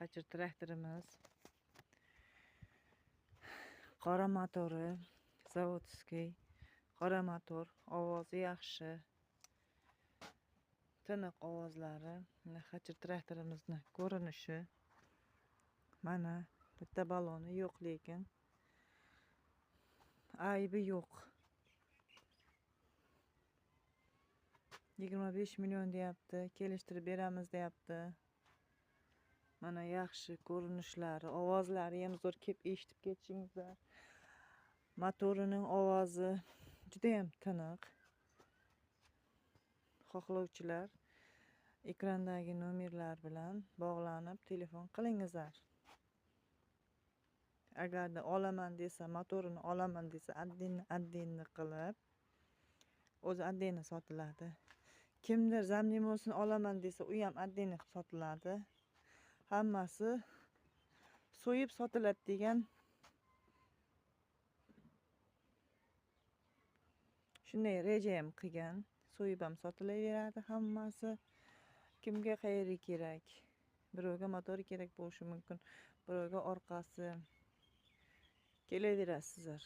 Hachir traktorimiz. Qora motori, zavodskiy. Qora motor, ovozi yaxshi. Tiniq ovozlari. Hachir traktorimizni ko'rinishi. Mana bitta baloni yo'q, lekin aybi yo'q. 25 million deyapti, kelishtirib beramiz deyapti. Mana yaxshi ko'rinishlari, ovozlari ham zo'r, kelib eshitib ketishingizlar. Motorining ovozi juda ham tiniq. Xohlovchilar ekrandagi nomerlar bilan bog'lanib telefon qilingizlar. Agarda olaman desa, motorini olaman desa, addinni qilib o'zi addini sotiladi. Kimdir zamlimosini olaman desa, u ham addini sotiladi. Hammasi so'yib sotiladi degan shunday reja ham qilgan. So'yib ham sotilaveradi hammasi. Kimga qayeri kerak? Birovga motori kerak bo'lishi mumkin, birovga orqasi. Kelaverasizlar.